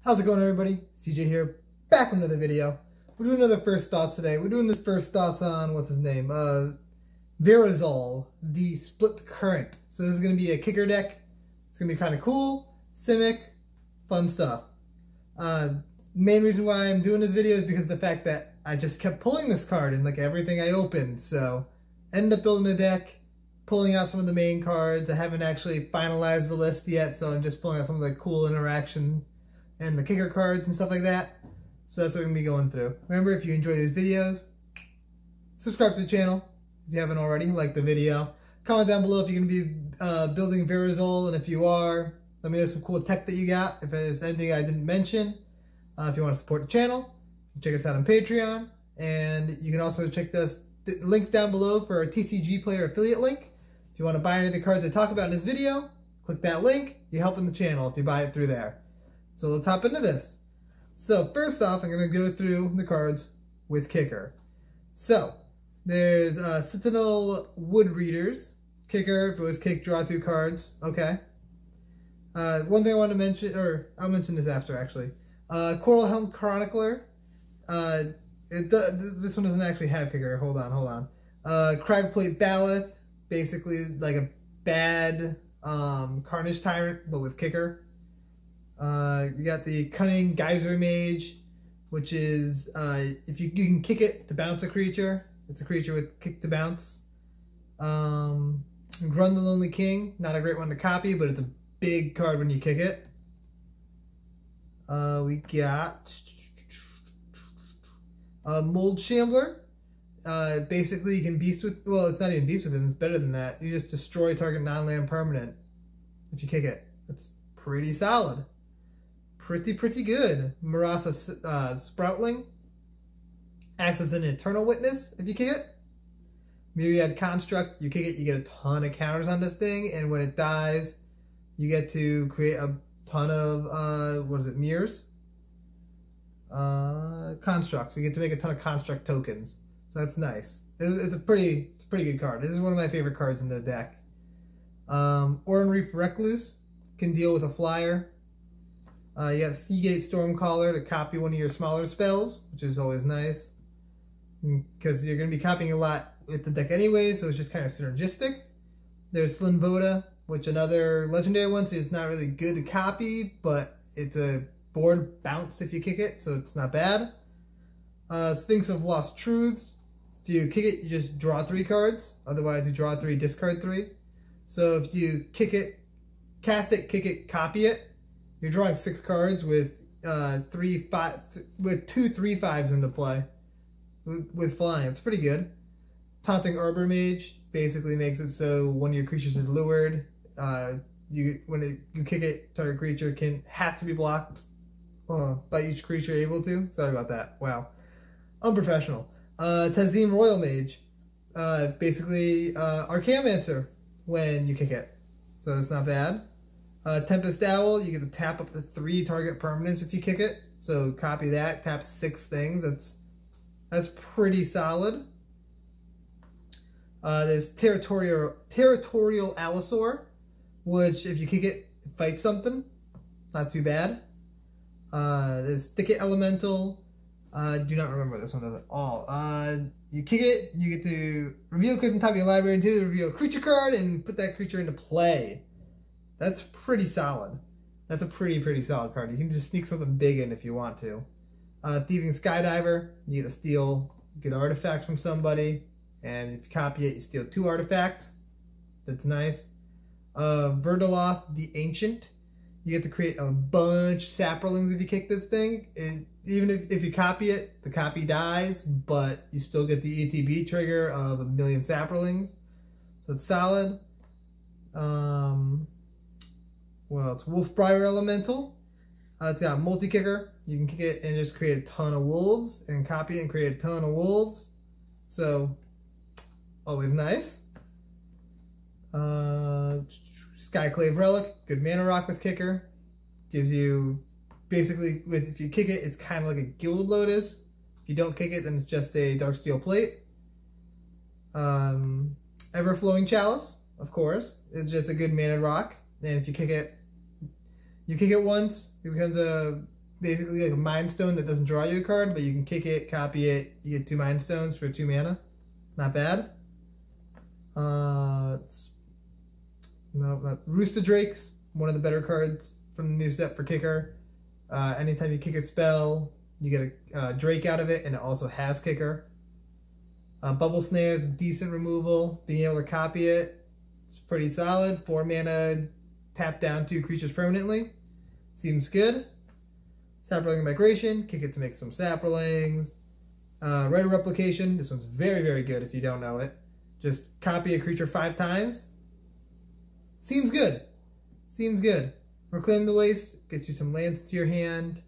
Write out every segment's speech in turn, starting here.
How's it going, everybody? CJ here, back with another video. We're doing another first thoughts today. We're doing this first thoughts on, what's his name? Verazol, the split current. So this is going to be a kicker deck. It's going to be kind of cool, Simic, fun stuff. Main reason why I'm doing this video is because of the fact that I just kept pulling this card in like everything I opened. So ended up building a deck, pulling out some of the main cards. I haven't actually finalized the list yet, so I'm just pulling out some of the cool interaction and the kicker cards and stuff like that. So that's what we're going to be going through. Remember, if you enjoy these videos, subscribe to the channel if you haven't already, like the video. Comment down below if you're going to be building Verazol, and if you are, let me know some cool tech that you got. If there's anything I didn't mention, if you want to support the channel, check us out on Patreon. And you can also check the link down below for our TCG Player affiliate link. If you want to buy any of the cards I talk about in this video, click that link. You're helping the channel if you buy it through there. So let's hop into this. So first off, I'm going to go through the cards with kicker. So there's Sentinel Wood Readers. Kicker, if it was kick, draw 2 cards. Okay. One thing I want to mention, or I'll mention this after actually. Coral Helm Chronicler. This one doesn't actually have kicker. Hold on. Cragplate Ballast. Basically like a bad Carnage Tyrant, but with kicker. You got the Cunning Geyser Mage, which is if you can kick it to bounce a creature. It's a creature with kick to bounce. Grun the Lonely King, not a great one to copy, but it's a big card when you kick it. We got Mold Shambler. Basically, you can beast with. Well, it's not even beast with it. It's better than that. You just destroy target non-land permanent if you kick it. It's pretty solid. Pretty good. Marasa Sproutling. Acts as an Eternal Witness if you kick it. Myriad Construct. You kick it, you get a ton of counters on this thing, and when it dies, you get to create a ton of mirrors? Constructs. You get to make a ton of construct tokens. So that's nice. It's a pretty good card. This is one of my favorite cards in the deck. Oran Reef Recluse can deal with a flyer. You got Seagate Stormcaller to copy one of your smaller spells, which is always nice. Because you're going to be copying a lot with the deck anyway, so it's just kind of synergistic. There's Slinvoda, which another legendary one, so it's not really good to copy, but it's a board bounce if you kick it, so it's not bad. Sphinx of Lost Truths. If you kick it, you just draw 3 cards. Otherwise, you draw 3, discard 3. So if you kick it, cast it, kick it, copy it, you're drawing 6 cards with 2 3/5s into play with flying. It's pretty good. Taunting Arbor Mage basically makes it so one of your creatures is lured. When you kick it, target creature has to be blocked by each creature able to. Sorry about that. Wow, unprofessional. Tazim Royal Mage, basically Archaeomancer when you kick it, so it's not bad. Tempest Owl, you get to tap up to 3 target permanents if you kick it. So copy that, tap 6 things. That's pretty solid. There's Territorial Allosaur, which if you kick it, it fights something. Not too bad. There's Thicket Elemental. Do not remember what this one does at all. You kick it, you get to reveal a card from top of your library until you reveal a creature card and put that creature into play. That's pretty solid. That's a pretty solid card. You can just sneak something big in if you want to. Thieving Skydiver, you get to steal good artifacts from somebody, and if you copy it, you steal 2 artifacts. That's nice. Verdaloth the Ancient, you get to create a bunch of saplings if you kick this thing. Even if you copy it, the copy dies, but you still get the ETB trigger of 1,000,000 saplings. So it's solid. Well, it's Wolfbriar Elemental. It's got multi-kicker. You can kick it and just create a ton of wolves, and copy it and create a ton of wolves. So, always nice. Skyclave Relic, good mana rock with kicker. Gives you, basically, if you kick it, it's kind of like a Gilded Lotus. If you don't kick it, then it's just a Darksteel Plate. Everflowing Chalice, of course. It's just a good mana rock. And if you kick it, You kick it once, it becomes a basically like a Mind Stone that doesn't draw you a card, but you can kick it, copy it, you get 2 Mind Stones for 2 mana. Not bad. No, not Rooster Drakes, one of the better cards from the new set for kicker. Anytime you kick a spell, you get a Drake out of it, and it also has kicker. Bubble Snares, decent removal. Being able to copy it, it's pretty solid. 4 mana, tap down 2 creatures permanently. Seems good. Saproling Migration, kick it to make some Saprolings. Rite of Replication, this one's very, very good if you don't know it. Just copy a creature 5 times. Seems good. Seems good. Reclaim the Waste, gets you some lands to your hand.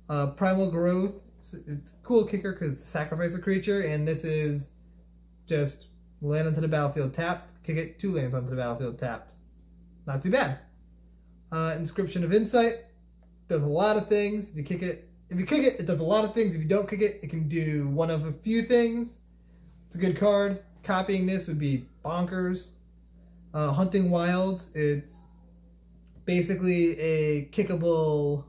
Primal Growth, it's a cool kicker because it's sacrifice a creature, and this is just land onto the battlefield tapped, kick it, 2 lands onto the battlefield tapped. Not too bad. Inscription of Insight, does a lot of things. If you kick it, it does a lot of things. If you don't kick it, it can do one of a few things. It's a good card. Copying this would be bonkers. Hunting Wilds, it's basically a kickable,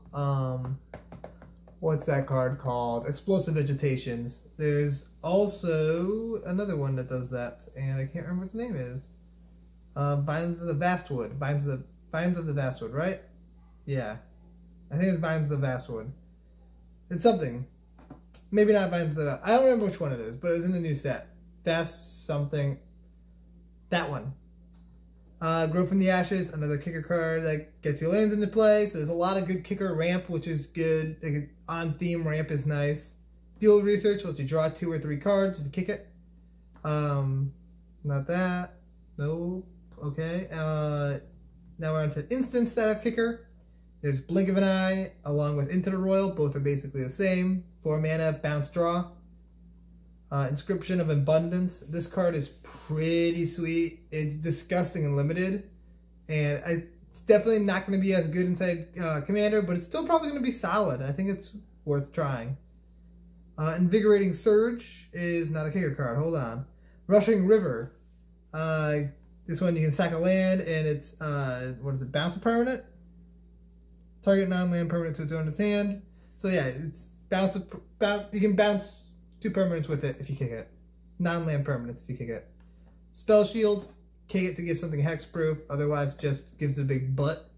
what's that card called? Explosive Vegetations. There's also another one that does that, and I can't remember what the name is. Binds of the Vastwood. Binds of the Vastwood, right? Yeah. I think it's Binds of the Vastwood. It's something. Maybe not Binds of the Vastwood. I don't remember which one it is, but it was in the new set. Vast something. That one. Grow from the Ashes, another kicker card that gets your lands into play. So there's a lot of good kicker. Ramp, which is good. Like, on theme, Ramp is nice. Field Research lets you draw 2 or 3 cards if you kick it. Not that. Nope. Okay. Now we're on to instants that have kicker. There's Blink of an Eye along with Into the Royal. Both are basically the same. 4 mana, bounce, draw. Inscription of Abundance. This card is pretty sweet. It's disgusting and limited. And it's definitely not going to be as good inside Commander, but it's still probably going to be solid. I think it's worth trying. Invigorating Surge is not a kicker card. Hold on. Rushing River. This one you can sack a land, and it's, what is it, bounce a permanent? Target non-land permanent to its owner's hand. So yeah, it's bounce. You can bounce 2 permanents with it if you kick it. Non-land permanents if you kick it. Spell Shield, kick it to give something hexproof. Otherwise, just gives it a big butt.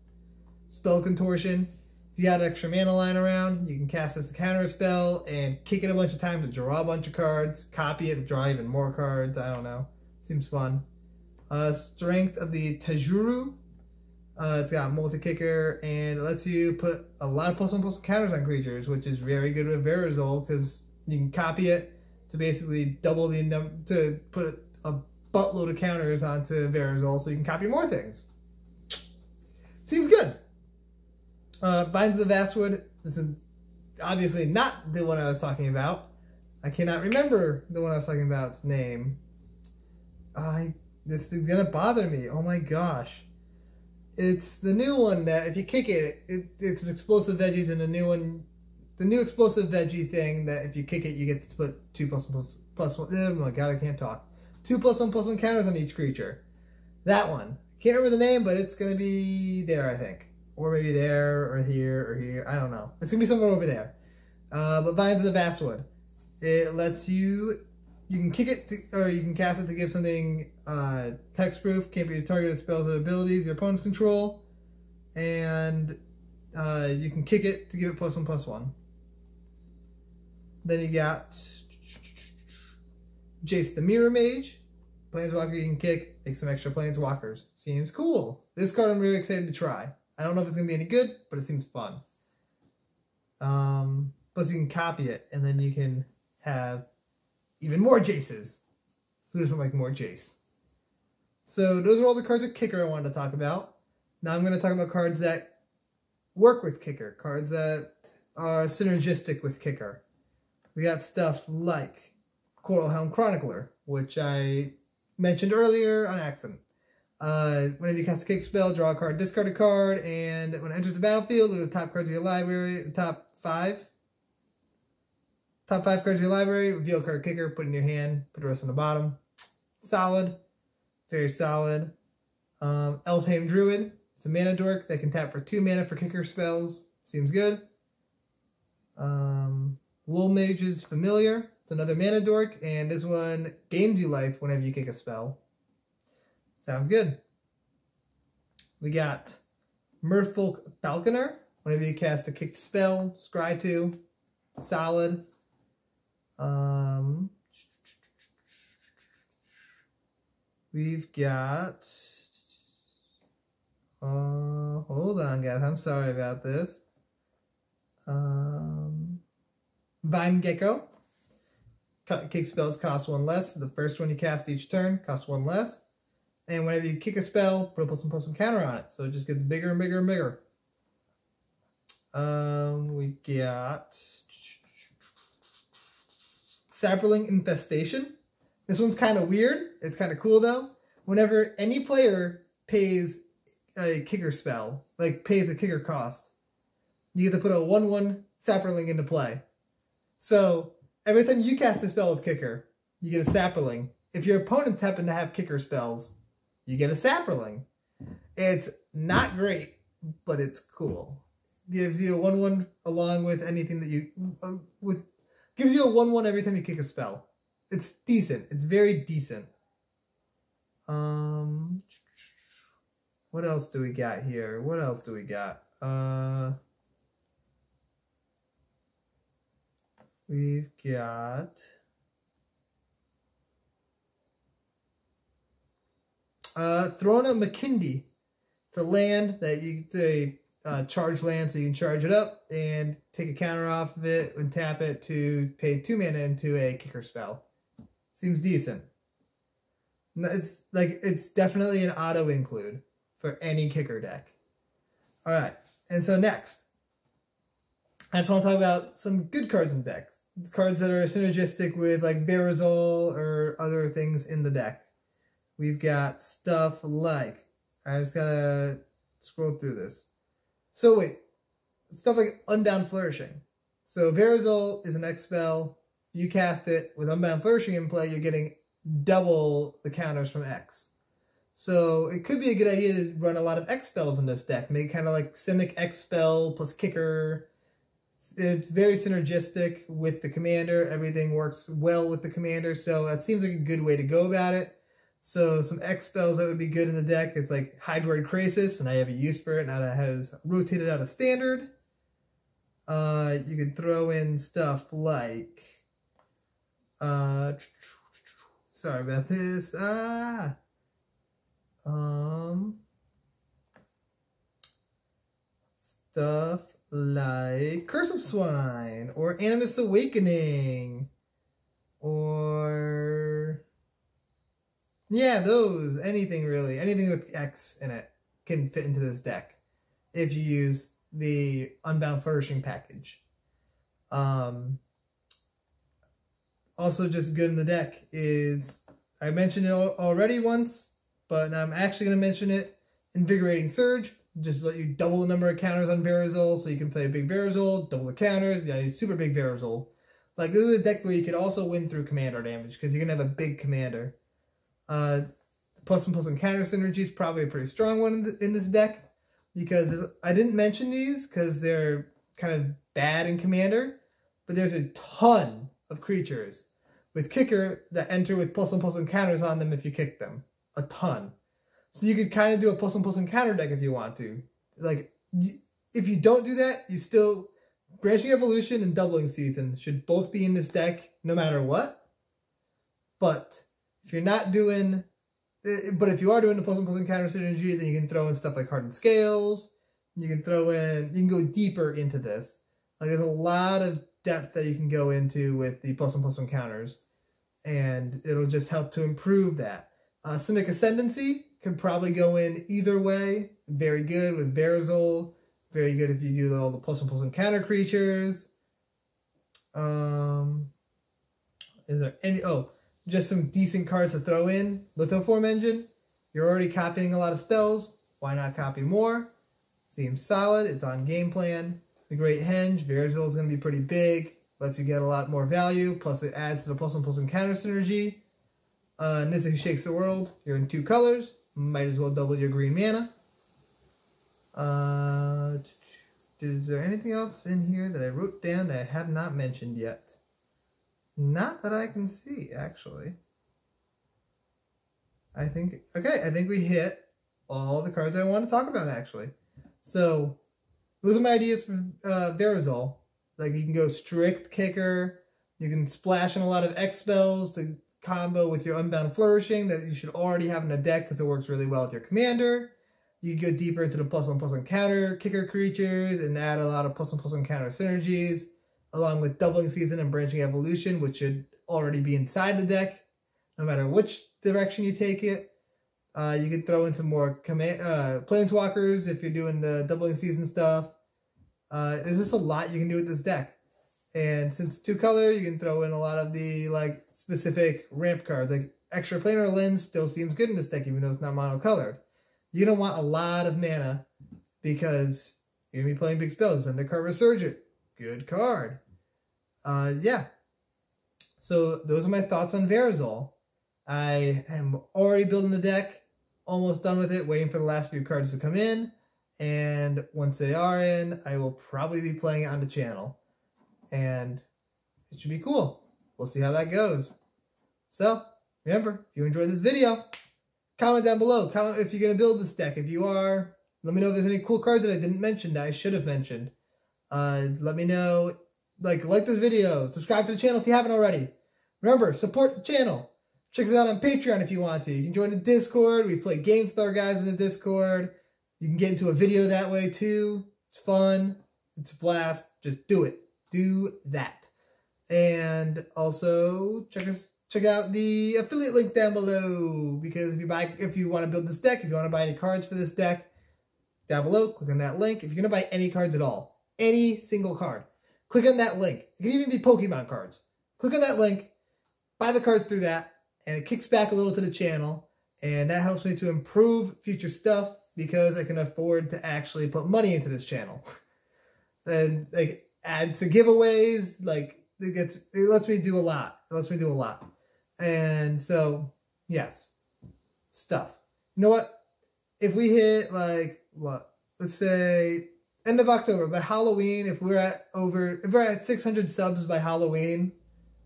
Spell Contortion. If you got extra mana lying around, you can cast this to counter a spell and kick it a bunch of times to draw a bunch of cards. Copy it to draw even more cards. I don't know. Seems fun. Strength of the Tajuru. It's got multi-kicker, and it lets you put a lot of +1/+1 counters on creatures, which is very good with Verazol, because you can copy it to basically double the number, to put a buttload of counters onto Verazol, so you can copy more things. Seems good. Binds of the Vastwood. This is obviously not the one I was talking about. I cannot remember the one I was talking about's name. This is gonna bother me. Oh my gosh. It's the new one that if you kick it, it's explosive veggies, and the new explosive veggie thing that if you kick it, you get to put 2 +1. Oh my god, I can't talk. 2 +1/+1 counters on each creature. That one. Can't remember the name, but it's gonna be there, I think, or maybe there, or here, or here. I don't know. It's gonna be somewhere over there. But Binds of the Vastwood. It lets you. You can kick it, or you can cast it to give something hexproof. Can't be targeted spells or abilities your opponents control. And you can kick it to give it +1/+1. Then you got Jace the Mirror Mage. Planeswalker you can kick, make some extra Planeswalkers. Seems cool. This card I'm really excited to try. I don't know if it's going to be any good, but it seems fun. Plus you can copy it, and then you can have even more Jaces. Who doesn't like more Jace? So those are all the cards of Kicker I wanted to talk about. Now I'm going to talk about cards that work with Kicker. Cards that are synergistic with Kicker. We got stuff like Coralhelm Chronicler, which I mentioned earlier on accident. Whenever you cast a kick spell, draw a card, discard a card, and when it enters the battlefield, look at the top cards of your library, the top 5. Top 5 cards of your library, reveal a card of Kicker, put it in your hand, put the rest on the bottom. Solid. Very solid. Elfheim Druid. It's a mana dork that can tap for 2 mana for Kicker spells. Seems good. Lil Mage is familiar. It's another mana dork, and this one gains you life whenever you kick a spell. Sounds good. We got Merfolk Falconer. Whenever you cast a kicked spell, scry 2. Solid. We've got... hold on, guys. I'm sorry about this. Vine Gecko. Kick spells cost 1 less. The first one you cast each turn costs 1 less. And whenever you kick a spell, put some counter on it. So it just gets bigger and bigger and bigger. We got Sapperling Infestation. This one's kind of weird. It's kind of cool though. Whenever any player pays a kicker spell, like pays a kicker cost, you get to put a 1/1 Sapperling into play. So every time you cast a spell with kicker, you get a Sapperling. If your opponents happen to have kicker spells, you get a Sapperling. It's not great, but it's cool. Gives you a 1/1 along with anything that you gives you a 1/1 every time you kick a spell. It's decent. It's very decent. What else do we got here? What else do we got? We've got Throna McKindy. It's a land that you charge land, so you can charge it up and take a counter off of it and tap it to pay 2 mana into a kicker spell. Seems decent. It's definitely an auto include for any kicker deck. All right, and so next, I just want to talk about some good cards in decks. Cards that are synergistic with like Verazol or other things in the deck. We've got stuff like, I just gotta scroll through this. So wait, stuff like Unbound Flourishing. So Verazol is an X spell. You cast it with Unbound Flourishing in play, you're getting double the counters from X. So it could be a good idea to run a lot of X spells in this deck. Make kind of like Simic X spell plus kicker. It's very synergistic with the commander. Everything works well with the commander. So that seems like a good way to go about it. So some X spells that would be good in the deck is like Hydroid Krasis, and I have a use for it now that has rotated out of standard. You could throw in stuff like sorry about this. Stuff like Curse of Swine or Animus Awakening or yeah, those, anything really, anything with X in it can fit into this deck if you use the Unbound Flourishing package. Also just good in the deck is, I mentioned it already once, but I'm actually going to mention it, Invigorating Surge. Just let you double the number of counters on Verazol, so you can play a big Verazol, double the counters, yeah, super big Verazol. Like, this is a deck where you could also win through commander damage, because you're going to have a big commander. Plus and counter synergy is probably a pretty strong one in this deck, because I didn't mention these because they're kind of bad in commander, but there's a ton of creatures with kicker that enter with plus and counters on them if you kick them. A ton. So you could kind of do a plus and counter deck if you want to. Like, if you don't do that, you still... Branching Evolution and Doubling Season should both be in this deck no matter what. But if you're not doing... But if you are doing the plus and counter synergy, then you can throw in stuff like Hardened Scales. You can throw in... You can go deeper into this. Like, there's a lot of depth that you can go into with the plus and counters. And it'll just help to improve that. Simic Ascendancy could probably go in either way. Very good with Verazol. Very good if you do all the plus and counter creatures. Is there any... Oh, just some decent cards to throw in. Lithoform Engine. You're already copying a lot of spells. Why not copy more? Seems solid. It's on game plan. The Great Henge. Verazol is going to be pretty big. Lets you get a lot more value. Plus it adds to the plus and counter synergy. Nizek Shakes the World. You're in 2 colors. Might as well double your green mana. Is there anything else in here that I wrote down that I have not mentioned yet? Not that I can see, actually. I think we hit all the cards I want to talk about, actually. So, those are my ideas for Verazol. Like, you can go strict kicker. You can splash in a lot of X spells to combo with your Unbound Flourishing that you should already have in a deck because it works really well with your commander. You can go deeper into the +1/+1 counter kicker creatures and add a lot of +1/+1 counter synergies, along with Doubling Season and Branching Evolution, which should already be inside the deck, no matter which direction you take it. You can throw in some more Planeswalkers if you're doing the Doubling Season stuff. There's just a lot you can do with this deck. And since 2-color, you can throw in a lot of the like specific ramp cards. Like Extra Planar Lens still seems good in this deck, even though it's not monocolored. You're going to want a lot of mana because you're going to be playing big spells. Undercard Resurgent. Good card. Yeah. So those are my thoughts on Verazol. I am already building the deck. Almost done with it. Waiting for the last few cards to come in. And once they are in, I will probably be playing it on the channel. And it should be cool. We'll see how that goes. So, remember, if you enjoyed this video, comment down below. Comment if you're going to build this deck. If you are, let me know if there's any cool cards that I didn't mention that I should have mentioned. Let me know. Like this video. Subscribe to the channel if you haven't already. Remember, support the channel. Check us out on Patreon if you want to. You can join the Discord. We play games with our guys in the Discord. You can get into a video that way too. It's fun. It's a blast. Just do it. Do that. And also check out the affiliate link down below, because if you want to build this deck, if you want to buy any cards for this deck, down below, click on that link. If you're going to buy any cards at all, any single card, click on that link. It can even be Pokemon cards. Click on that link, buy the cards through that, and it kicks back a little to the channel, and that helps me to improve future stuff because I can afford to actually put money into this channel. And like add to giveaways, like it lets me do a lot. It lets me do a lot. And so, yes, stuff. You know what? If we hit like let's say end of October, by Halloween, if we're at 600 subs by Halloween,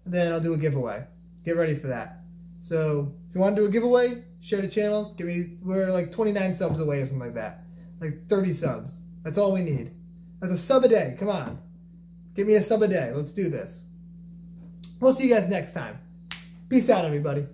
then I'll do a giveaway. Get ready for that. So if you want to do a giveaway, share the channel. We're like 29 subs away or something like that. Like 30 subs. That's all we need. That's a sub a day. Come on. Give me a sub a day. Let's do this. We'll see you guys next time. Peace out, everybody.